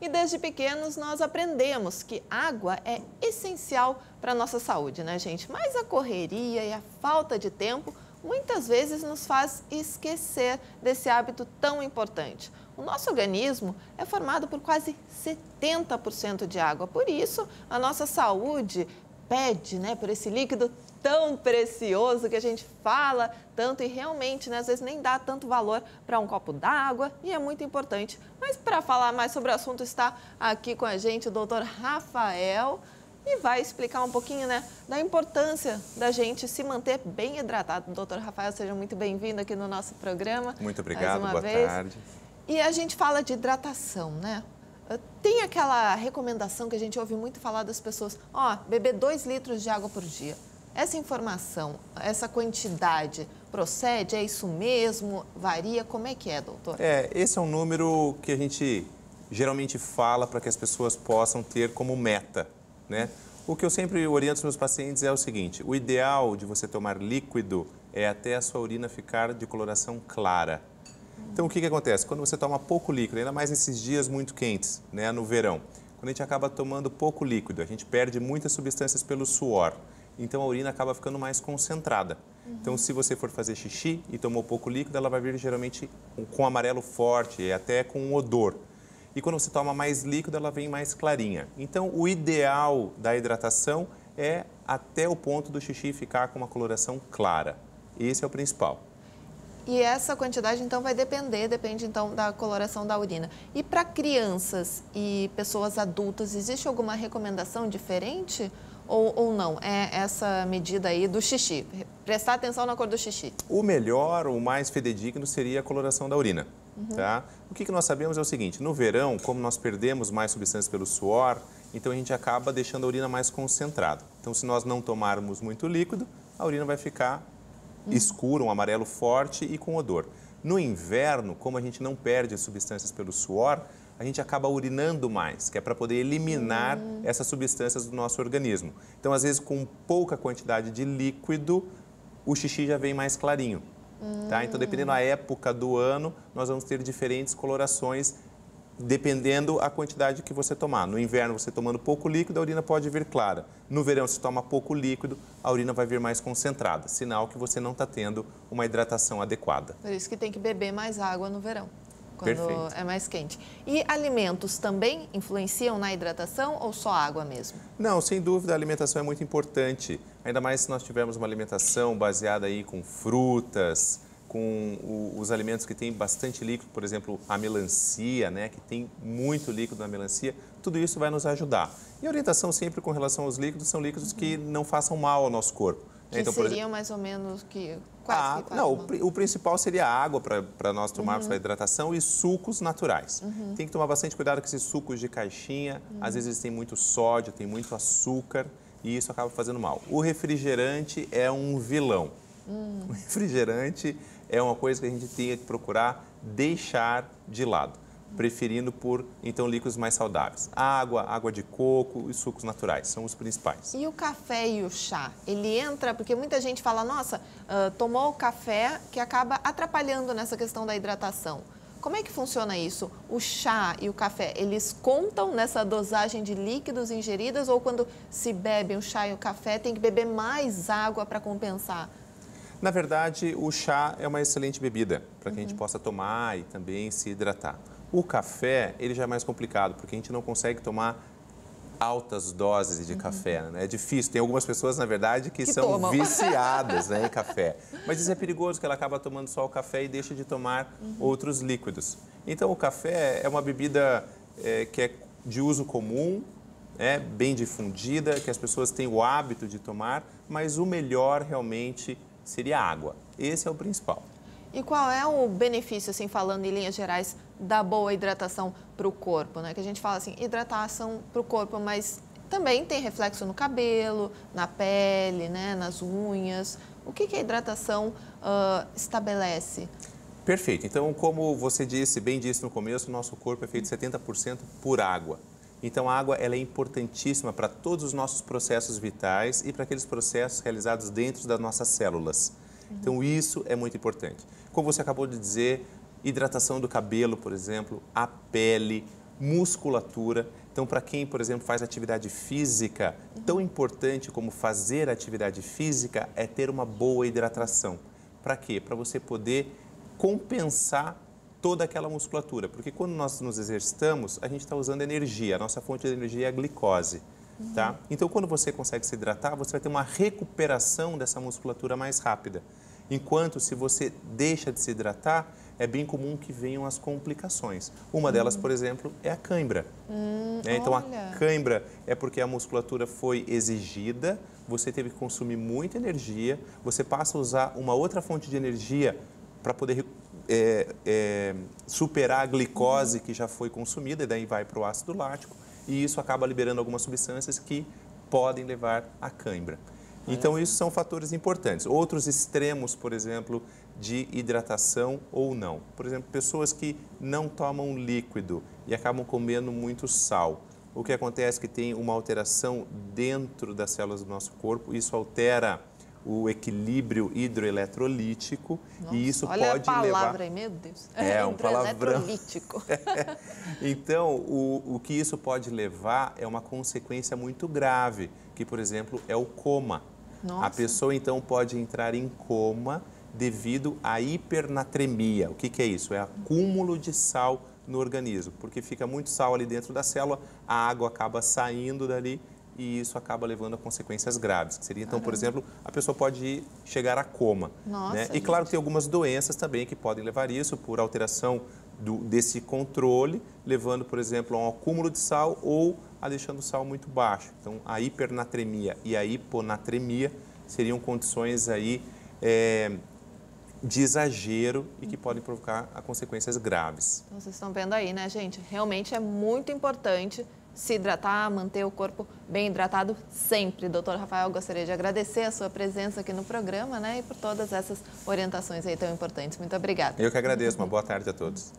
E desde pequenos nós aprendemos que água é essencial para a nossa saúde, né, gente? Mas a correria e a falta de tempo muitas vezes nos faz esquecer desse hábito tão importante. O nosso organismo é formado por quase 70% de água, por isso a nossa saúde pede, né, por esse líquido tão precioso que a gente fala tanto e realmente, né, às vezes nem dá tanto valor para um copo d'água e é muito importante. Mas para falar mais sobre o assunto está aqui com a gente o doutor Rafael e vai explicar um pouquinho, né, da importância da gente se manter bem hidratado. Doutor Rafael, seja muito bem-vindo aqui no nosso programa. Muito obrigado, boa tarde. E a gente fala de hidratação, né? Tem aquela recomendação que a gente ouve muito falar das pessoas, beber 2 litros de água por dia. Essa informação, essa quantidade procede? É isso mesmo? Varia? Como é que é, doutor? Esse é um número que a gente geralmente fala para que as pessoas possam ter como meta, né? O que eu sempre oriento os meus pacientes é o seguinte, o ideal de você tomar líquido é até a sua urina ficar de coloração clara. Então, o que acontece? Quando você toma pouco líquido, ainda mais nesses dias muito quentes, né, no verão, quando a gente acaba tomando pouco líquido, a gente perde muitas substâncias pelo suor. Então, a urina acaba ficando mais concentrada. Então, se você for fazer xixi e tomou pouco líquido, ela vai vir geralmente com amarelo forte e até com um odor. E quando você toma mais líquido, ela vem mais clarinha. Então, o ideal da hidratação é até o ponto do xixi ficar com uma coloração clara. Esse é o principal. E essa quantidade, então, depende, então, da coloração da urina. E para crianças e pessoas adultas, existe alguma recomendação diferente ou não? É essa medida aí do xixi, prestar atenção na cor do xixi. O melhor, o mais fidedigno, seria a coloração da urina, tá? O que nós sabemos é o seguinte, no verão, como nós perdemos mais substâncias pelo suor, então a gente acaba deixando a urina mais concentrada. Então, se nós não tomarmos muito líquido, a urina vai ficar escuro, um amarelo forte e com odor. No inverno, como a gente não perde substâncias pelo suor, a gente acaba urinando mais, que é para poder eliminar essas substâncias do nosso organismo. Então, às vezes, com pouca quantidade de líquido, o xixi já vem mais clarinho. Tá? Então, dependendo da época do ano, nós vamos ter diferentes colorações, dependendo a quantidade que você tomar. No inverno, você tomando pouco líquido, a urina pode vir clara. No verão, se toma pouco líquido, a urina vai vir mais concentrada, sinal que você não está tendo uma hidratação adequada. Por isso que tem que beber mais água no verão, quando Perfeito. é mais quente. E alimentos também influenciam na hidratação ou só água mesmo? Não, sem dúvida, a alimentação é muito importante. Ainda mais se nós tivermos uma alimentação baseada aí com frutas, com os alimentos que têm bastante líquido, por exemplo, a melancia, né, que tem muito líquido na melancia, tudo isso vai nos ajudar. E a orientação sempre com relação aos líquidos são líquidos que não façam mal ao nosso corpo. Que então, seriam mais ou menos que... o principal seria a água para nós tomarmos para hidratação e sucos naturais. Tem que tomar bastante cuidado com esses sucos de caixinha, às vezes tem muito sódio, tem muito açúcar e isso acaba fazendo mal. O refrigerante é um vilão. O refrigerante é uma coisa que a gente tem que procurar deixar de lado, preferindo por, então, líquidos mais saudáveis. Água de coco e sucos naturais são os principais. E o café e o chá? Ele entra, porque muita gente fala, nossa, tomou café que acaba atrapalhando nessa questão da hidratação. Como é que funciona isso? O chá e o café, eles contam nessa dosagem de líquidos ingeridas ou quando se bebe o chá e o café tem que beber mais água para compensar? Na verdade, o chá é uma excelente bebida para que a gente possa tomar e também se hidratar. O café, ele já é mais complicado, porque a gente não consegue tomar altas doses de café, né? É difícil. Tem algumas pessoas, na verdade, que são tomam. viciadas, né, em café. Mas isso é perigoso, que ela acaba tomando só o café e deixa de tomar outros líquidos. Então, o café é uma bebida que é de uso comum, bem difundida, que as pessoas têm o hábito de tomar, mas o melhor realmente seria a água. Esse é o principal. E qual é o benefício, assim, falando em linhas gerais, da boa hidratação para o corpo, né? Que a gente fala assim, hidratação para o corpo, mas também tem reflexo no cabelo, na pele, né? Nas unhas. O que a hidratação estabelece? Perfeito. Então, como você bem disse no começo, o nosso corpo é feito 70% por água. Então, a água ela é importantíssima para todos os nossos processos vitais e para aqueles processos realizados dentro das nossas células. Então, isso é muito importante. Como você acabou de dizer, hidratação do cabelo, por exemplo, a pele, musculatura. Então, para quem, por exemplo, faz atividade física, tão importante como fazer atividade física é ter uma boa hidratação. Para quê? Para você poder compensar toda aquela musculatura. Porque quando nós nos exercitamos, a gente está usando energia. A nossa fonte de energia é a glicose. Tá? Então, quando você consegue se hidratar, você vai ter uma recuperação dessa musculatura mais rápida. Enquanto, se você deixa de se hidratar, é bem comum que venham as complicações. Uma delas, por exemplo, é a cãibra. Então, olha. a cãibra é porque a musculatura foi exigida, você teve que consumir muita energia, você passa a usar uma outra fonte de energia para poder superar a glicose que já foi consumida, e daí vai para o ácido lático, e isso acaba liberando algumas substâncias que podem levar à cãibra. Então, isso são fatores importantes. Outros extremos, por exemplo, de hidratação ou não. Por exemplo, pessoas que não tomam líquido e acabam comendo muito sal. O que acontece é que tem uma alteração dentro das células do nosso corpo, isso altera o equilíbrio hidroeletrolítico. Nossa, e isso olha pode a palavra levar... aí, meu Deus. É um palavrão. Hidroeletrolítico. Então, o que isso pode levar é uma consequência muito grave, que, por exemplo, é o coma. Nossa. A pessoa, então, pode entrar em coma devido à hipernatremia. O que é isso? É acúmulo de sal no organismo, porque fica muito sal ali dentro da célula, a água acaba saindo dali e isso acaba levando a consequências graves. Que seria, então, por exemplo, a pessoa pode chegar a coma. Nossa, né? E claro que tem algumas doenças também que podem levar isso por alteração desse controle, levando, por exemplo, a um acúmulo de sal ou a deixando o sal muito baixo. Então, a hipernatremia e a hiponatremia seriam condições aí de exagero e que podem provocar consequências graves. Então, vocês estão vendo aí, né, gente? Realmente é muito importante se hidratar, manter o corpo bem hidratado sempre. Doutor Rafael, gostaria de agradecer a sua presença aqui no programa, né, e por todas essas orientações aí tão importantes. Muito obrigada. Eu que agradeço. Uma boa tarde a todos.